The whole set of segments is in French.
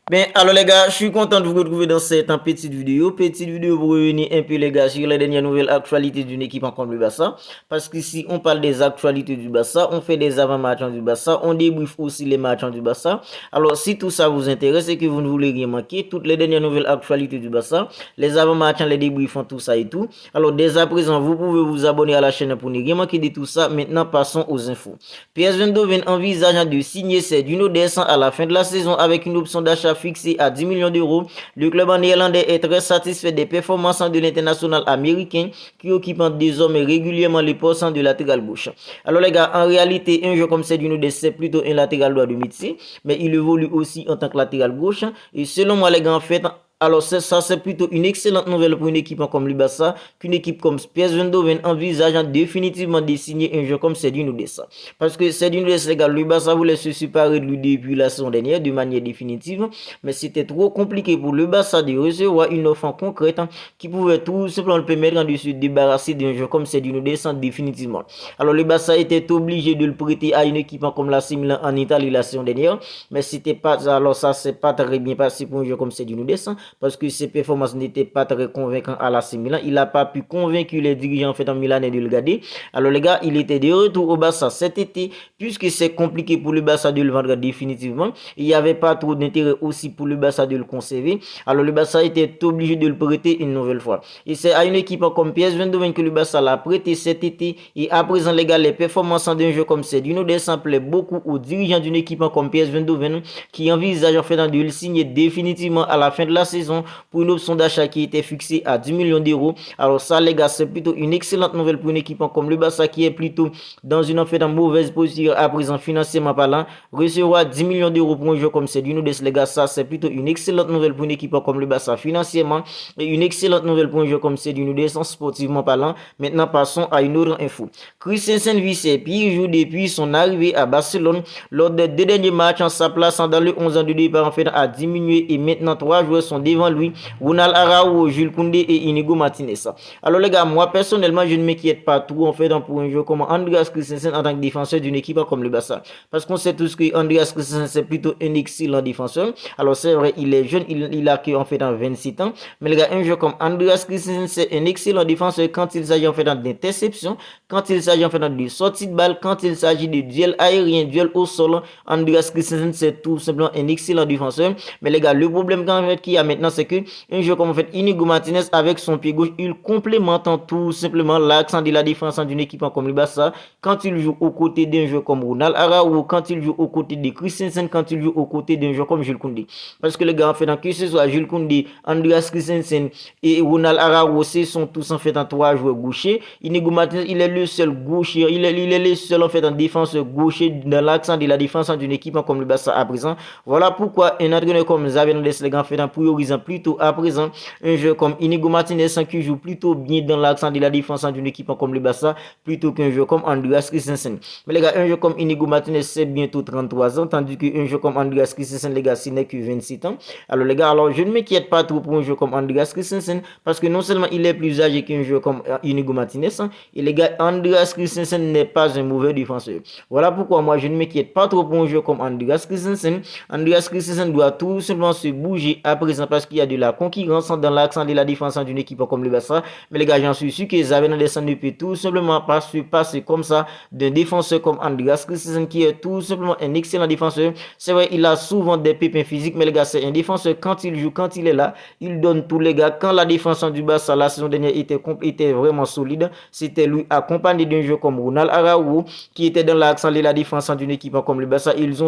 Ben, alors les gars, je suis content de vous retrouver dans cette petite vidéo. Petite vidéo pour revenir un peu les gars sur les dernières nouvelles actualités d'une équipe en comme le Barça. Parce qu'ici, on parle des actualités du Barça, on fait des avant-matchs du Barça, on débriefe aussi les matchs du Barça. Alors, si tout ça vous intéresse et que vous ne voulez rien manquer, toutes les dernières nouvelles actualités du Barça, les avant-matchs, les débriefs, tout ça et tout. Alors, dès à présent, vous pouvez vous abonner à la chaîne pour ne rien manquer de tout ça. Maintenant, passons aux infos. PS Eindhoven envisage de signer Sergio Dest à la fin de la saison avec une option d'achat fixé à 10 millions d'euros. Le club néerlandais est très satisfait des performances de l'international américain qui occupe désormais régulièrement les postes de latéral gauche. Alors les gars, en réalité, un joueur comme Sergio Dest, c'est plutôt un latéral droit de métier, mais il évolue aussi en tant que latéral gauche. Et selon moi, les gars, en fait, alors ça, c'est plutôt une excellente nouvelle pour une équipe comme le Barça, qu'une équipe comme PSV Eindhoven envisage définitivement de signer un joueur comme Sergio Dest. Parce que Sergio Dest, les gars, le Barça voulait se séparer de lui depuis la saison dernière de manière définitive, mais c'était trop compliqué pour le Barça de recevoir une offre concrète qui pouvait tout simplement le permettre de se débarrasser d'un joueur comme Sergio Dest définitivement. Alors le Barça était obligé de le prêter à une équipe comme l'AC Milan en Italie la saison dernière, mais c'était pas, alors ça c'est pas très bien passé pour un joueur comme Sergio Dest parce que ses performances n'étaient pas très convaincantes à l'AC Milan. Il n'a pas pu convaincre les dirigeants en fait en Milanais de le garder. Alors les gars, il était de retour au Barça cet été, puisque c'est compliqué pour le Barça de le vendre définitivement. Il n'y avait pas trop d'intérêt aussi pour le Barça de le conserver. Alors le Barça était obligé de le prêter une nouvelle fois. Et c'est à une équipe comme PSV Eindhoven que le Barça l'a prêté cet été. Et à présent les gars, les performances d'un jeu comme Sergio Dest plaît beaucoup aux dirigeants d'une équipe comme PSV Eindhoven qui envisagent en fait de le signer définitivement à la fin de la saison pour une option d'achat qui était fixée à 10 millions d'euros. Alors ça les gars, c'est plutôt une excellente nouvelle pour une équipe comme le Barça qui est plutôt dans une en fait en mauvaise position à présent financièrement parlant. Recevoir 10 millions d'euros pour un joueur comme Sergio Dest, les gars, ça c'est plutôt une excellente nouvelle pour une équipe comme le Barça financièrement et une excellente nouvelle pour un joueur comme Sergio Dest sportivement parlant. Maintenant passons à une autre info. Christensen Vicepi joue depuis son arrivée à Barcelone. Lors des deux derniers matchs, sa place dans le 11 ans de départ en fait a diminué et maintenant 3 joueurs sont devant lui, Ronald Araujo, Jules Koundé et Inigo Martinez. Alors les gars, moi personnellement, je ne m'inquiète pas trop en fait pour un joueur comme Andreas Christensen en tant que défenseur d'une équipe comme le Barça. Parce qu'on sait tous que Andreas Christensen c'est plutôt un excellent défenseur. Alors c'est vrai, il est jeune, il a que en fait 26 ans. Mais les gars, un joueur comme Andreas Christensen c'est un excellent défenseur quand il s'agit en fait d'interception, quand il s'agit en fait de sortie de balle, quand il s'agit de duel aérien, duel au sol. Andreas Christensen c'est tout simplement un excellent défenseur. Mais les gars, le problème en fait qu'il y a maintenant, c'est que un joueur comme en fait Inigo Martinez avec son pied gauche, il complémente tout simplement l'accent de la défense d'une équipe comme le Barça quand il joue aux côtés d'un joueur comme Ronald Araujo, quand il joue aux côtés de Christensen, quand il joue aux côtés d'un joueur comme Jules Koundé. Parce que les gars, en fait, que ce soit Jules Koundé, Andreas Christensen et Ronald Araujo, ce sont tous en fait en 3 joueurs gauchers. Inigo Martinez, il est le seul gaucher, il est le seul en fait en défense gaucher dans l'accent de la défense d'une équipe comme le Barça à présent. Voilà pourquoi un entraîneur comme Xavi Hernandez, les gars, en fait en priorisant plutôt à présent un jeu comme Inigo Martinez qui joue plutôt bien dans l'accent de la défense d'une équipe comme le Barça plutôt qu'un jeu comme Andreas Christensen. Mais les gars, un jeu comme Inigo Martinez c'est bientôt 33 ans tandis qu'un jeu comme Andreas Christensen, les gars, ce n'est que 27 ans. Alors les gars, alors je ne m'inquiète pas trop pour un jeu comme Andreas Christensen parce que non seulement il est plus âgé qu'un jeu comme Inigo Martinez et les gars, Andreas Christensen n'est pas un mauvais défenseur. Voilà pourquoi moi je ne m'inquiète pas trop pour un jeu comme Andreas Christensen. Andreas Christensen doit tout simplement se bouger à présent parce qu'il y a de la concurrence dans l'accent de la défense d'une équipe comme le Barça. Mais les gars, j'en suis sûr que Xavi Hernandez ne peut tout simplement pas se passer comme ça d'un défenseur comme Andreas Christensen qui est tout simplement un excellent défenseur. C'est vrai, il a souvent des pépins physiques, mais les gars, c'est un défenseur quand il joue, quand il est là, il donne tout les gars. Quand la défense du Barça la saison dernière était vraiment solide, c'était lui accompagné d'un joueur comme Ronald Araujo qui était dans l'accent de la défense d'une équipe comme le Barça. Ils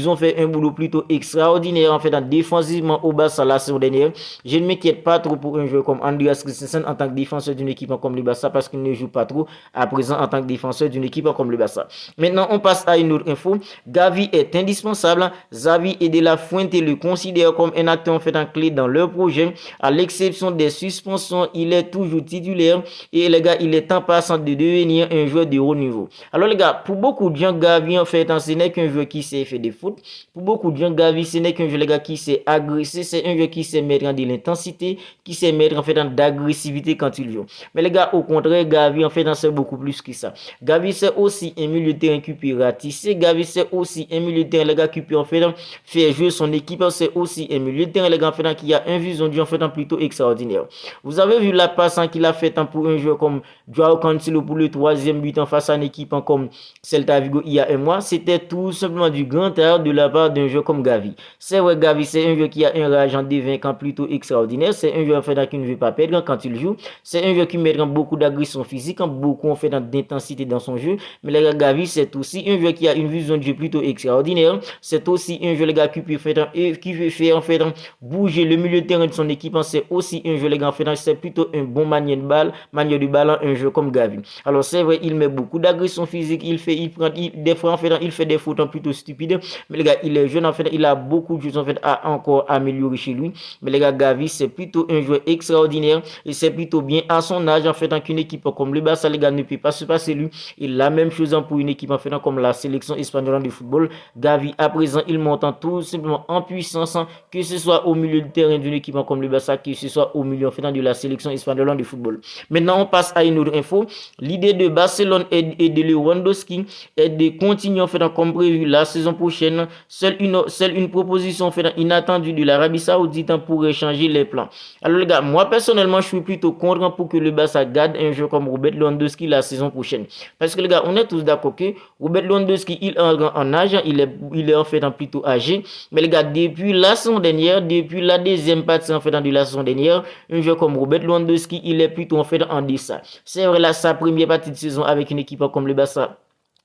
ont fait un boulot plutôt extraordinaire en fait défensivement au Barça la saison dernière. Je ne m'inquiète pas trop pour un joueur comme Andreas Christensen en tant que défenseur d'une équipe comme le Barça parce qu'il ne joue pas trop à présent en tant que défenseur d'une équipe comme le Barça. Maintenant, on passe à une autre info. Gavi est indispensable. Xavi et De La Fuente le considèrent comme un acteur en fait en clé dans leur projet. À l'exception des suspensions, il est toujours titulaire et les gars, il est temps passant de devenir un joueur de haut niveau. Alors les gars, pour beaucoup de gens, Gavi en fait, ce n'est qu'un joueur qui sait faire des foot. Pour beaucoup de gens, Gavi, ce n'est qu'un joueur les gars qui sait agresser, c'est un joueur qui sait mettre de l'intensité, qui sait mettre en fait d'agressivité quand il joue. Mais les gars, au contraire, Gavi en fait c'est beaucoup plus que ça. Gavi c'est aussi un milieu de terrain qui peut ratisser. Gavi c'est aussi un milieu de terrain les gars qui peut en fait faire jouer son équipe. C'est aussi un milieu de terrain les gars en fait qui a un vision du en fait plutôt extraordinaire. Vous avez vu la passe qu'il a fait pour un joueur comme Joao Cancelo pour le 3e but en face à une équipe comme Celta Vigo il y a un mois. C'était tout simplement du grand art de la part d'un joueur comme Gavi. C'est vrai, Gavi c'est un joueur qui a un rage en dévainquant plutôt extraordinaire. C'est un joueur en fait qui ne veut pas perdre quand il joue. C'est un joueur qui met beaucoup d'agression physique, beaucoup en fait d'intensité dans son jeu. Mais les gars, Gavi c'est aussi un joueur qui a une vision de jeu plutôt extraordinaire. C'est aussi un joueur les gars qui peut faire en fait bouger le milieu de terrain de son équipe. C'est aussi un jeu les gars en fait c'est plutôt un bon manière de ballon, un jeu comme Gavi. Alors c'est vrai, il met beaucoup d'agression physique, des fois en fait il fait des fautes plutôt stupides, mais les gars, il est jeune en fait, il a beaucoup de choses en fait à encore améliorer chez lui. Mais les gars, Gavi c'est plutôt un joueur extraordinaire et c'est plutôt bien à son âge en fait qu'une équipe comme le Barça les gars ne peut pas se passer lui. Et la même chose pour une équipe en fait comme la sélection espagnole de football. Gavi à présent il monte tout simplement en puissance, que ce soit au milieu de terrain d'une équipe comme le Barça, que ce soit au milieu en fait de la sélection espagnole de football. Maintenant on passe à une autre info. L'idée de Barcelone et de Lewandowski est de continuer en fait comme prévu la saison prochaine. Seule une proposition en fait inattendue de l'Arabie Saoudite pourrait changer les plans. Alors les gars, moi personnellement je suis plutôt content pour que le Barça garde un joueur comme Robert Lewandowski la saison prochaine. Parce que les gars, on est tous d'accord que Robert Lewandowski il est en âge, il est en fait plutôt âgé. Mais les gars, depuis la saison dernière, depuis la deuxième partie en fait de la saison dernière, un joueur comme Robert Lewandowski il est plutôt en fait en deçà. C'est vrai là, sa première partie de saison avec une équipe comme le Barça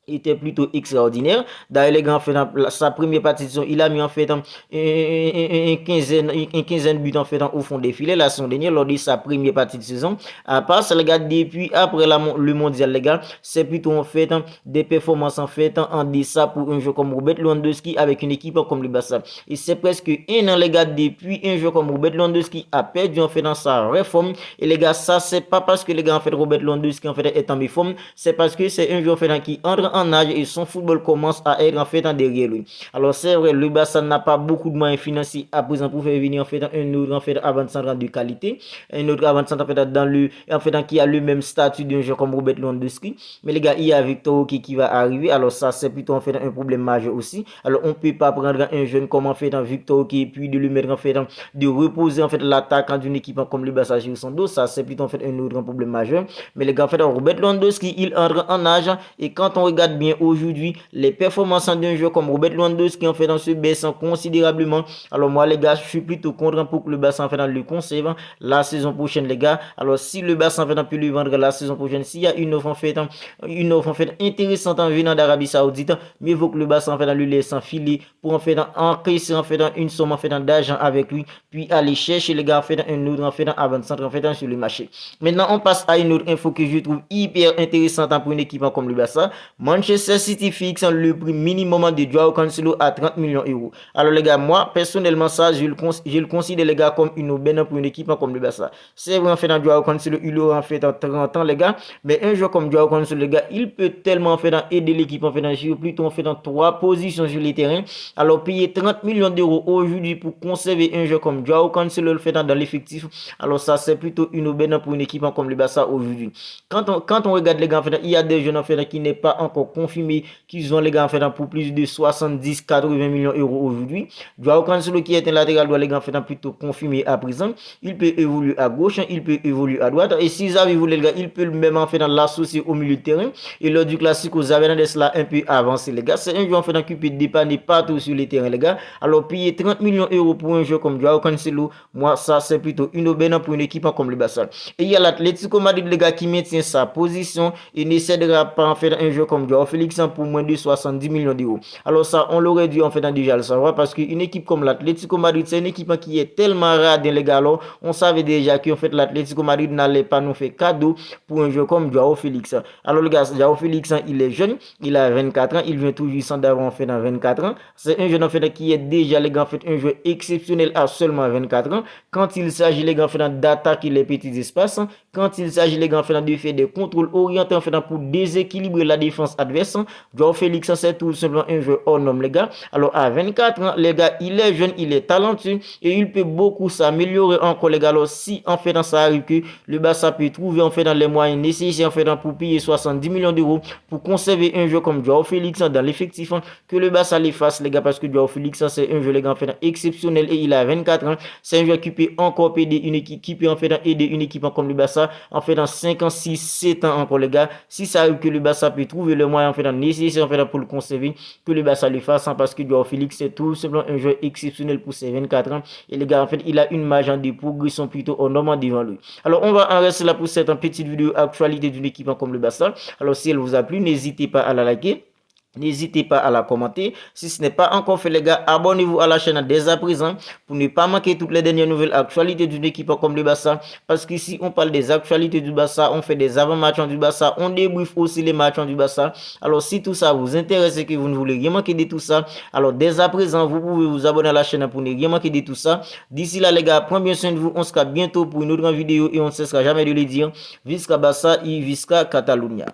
était plutôt extraordinaire. D'ailleurs, les gars, en fait, sa première partie de saison, il a mis en fait une quinzaine de buts en fait au fond des filets la saison dernière lors de sa première partie de saison. À part ça, les gars, depuis après le mondial, les gars, c'est plutôt en fait des performances en fait en deçà pour un joueur comme Robert Lewandowski avec une équipe comme le Barça. Et c'est presque un an, les gars, depuis un joueur comme Robert Lewandowski a perdu en fait dans sa réforme. Et les gars, ça c'est pas parce que les gars en fait Robert Lewandowski en fait est en méforme, c'est parce que c'est un joueur en fait qui entre en âge et son football commence à être en fait derrière lui. Alors c'est vrai, le Barça n'a pas beaucoup de moyens financiers à présent pour faire venir en fait un autre en fait avant-centre de qualité, un autre avant-centre en fait dans le en fait qui a le même statut d'un joueur comme Robert Lewandowski. Mais les gars, il y a Victor qui va arriver. Alors ça c'est plutôt en fait un problème majeur aussi. Alors on peut pas prendre un jeune comme en fait Victor et puis de le mettre en fait de reposer en fait l'attaque d'une équipe comme le Barça sur son dos. Ça c'est plutôt en fait un autre problème majeur. Mais les gars, en fait Robert Lewandowski il entre en âge et quand on regarde bien aujourd'hui, les performances d'un joueur comme Robert Lewandowski en fait se baissent considérablement. Alors moi les gars, je suis plutôt content pour que le Barça en fait le conserve la saison prochaine les gars. Alors si le Barça en fait peut le vendre la saison prochaine, s'il y a une offre en fait intéressante en venant d'Arabie Saoudite, mieux vaut que le Barça en fait le laisse filer pour en fait encaisser en fait une somme en fait d'argent avec lui, puis aller chercher les gars en fait un autre en fait avant-centre en fait sur le marché. Maintenant on passe à une autre info que je trouve hyper intéressante pour une équipe comme le Barça. Manchester City fixe le prix minimum de Joao Cancelo à 30 millions d'euros. Alors les gars, moi personnellement ça je le considère les gars comme une aubaine pour une équipe comme le Barça. C'est vrai en fait dans Joao Cancelo il aura en fait 30 ans les gars, mais un joueur comme Joao Cancelo les gars, il peut tellement en fait aider l'équipe en fait plutôt en fait dans 3 positions sur les terrains. Alors payer 30 millions d'euros aujourd'hui pour conserver un joueur comme Joao Cancelo le fait dans l'effectif. Alors ça c'est plutôt une aubaine pour une équipe comme le Barça aujourd'hui. Quand on regarde les gars en fait, il y a des jeunes en fait qui n'est pas encore confirmé qu'ils ont les gars en fait pour plus de 70-80 millions d'euros aujourd'hui. Joao Cancelo qui est un latéral doit les gars en fait plutôt confirmé à présent. Il peut évoluer à gauche, il peut évoluer à droite. Et si Xavi voulait les gars, il peut même en fait l'associer au milieu de terrain. Et lors du classique, Xavi Hernandez là un peu avancé les gars. C'est un joueur en fait qui peut dépanner partout sur les terrains les gars. Alors payer 30 millions d'euros pour un joueur comme Joao Cancelo, moi ça c'est plutôt une aubaine pour une équipe comme le Barça. Et il y a l'Atlético Madrid les gars qui maintient sa position et ne cédera pas en fait un joueur comme Joao Félix pour moins de 70 millions d'euros. Alors ça, on l'aurait dû en fait déjà le savoir parce qu'une équipe comme l'Atlético Madrid, c'est une équipe qui est tellement rare dans les gars. Alors, on savait déjà qu'en fait l'Atlético Madrid n'allait pas nous faire cadeau pour un joueur comme Joao Félix. Alors le gars, Joao Félix, il est jeune, il a 24 ans, il vient tout juste d'avoir en fait dans 24 ans. C'est un jeune en fait qui est déjà les gars en fait un joueur exceptionnel à seulement 24 ans. Quand il s'agit les gars en fait d'attaquer les petits espaces, quand il s'agit les gars en fait de faire des contrôles orientés en fait pour déséquilibrer la défense adverse, Joao Félix c'est tout simplement un joueur hors norme les gars. Alors à 24 ans les gars, il est jeune, il est talentueux et il peut beaucoup s'améliorer encore les gars. Alors si en fait ça arrive que le Barça peut trouver en fait dans les moyens nécessaires en fait pour payer 70 millions d'euros pour conserver un joueur comme Joao Félix dans l'effectif, que le Barça les fasse les gars, parce que Joao Félix c'est un joueur les gars en fait exceptionnel et il a 24 ans. C'est un joueur qui peut encore aider une équipe, qui peut en fait aider une équipe comme le Barça en fait dans 5 ans, 6, 7 ans encore les gars. Si ça arrive que le Barça peut trouver le moyen en fait nécessaire en fait pour le conserver, que le Barça le fasse, parce que Joao Félix c'est tout simplement un joueur exceptionnel pour ses 24 ans et les gars en fait il a une marge de progression plutôt énorme devant lui. Alors on va en rester là pour cette petite vidéo actualité d'une équipe comme le Barça. Alors si elle vous a plu, n'hésitez pas à la liker. N'hésitez pas à la commenter. Si ce n'est pas encore fait les gars, abonnez-vous à la chaîne dès à présent pour ne pas manquer toutes les dernières nouvelles actualités d'une équipe comme le Barça. Parce qu'ici on parle des actualités du Barça, on fait des avant-matchs du Barça, on débriefe aussi les matchs du Barça. Alors si tout ça vous intéresse et que vous ne voulez rien manquer de tout ça, alors dès à présent vous pouvez vous abonner à la chaîne pour ne rien manquer de tout ça. D'ici là les gars, prenez bien soin de vous, on se capte bientôt pour une autre vidéo et on ne cessera jamais de le dire. Visca Barça et Visca Catalunya.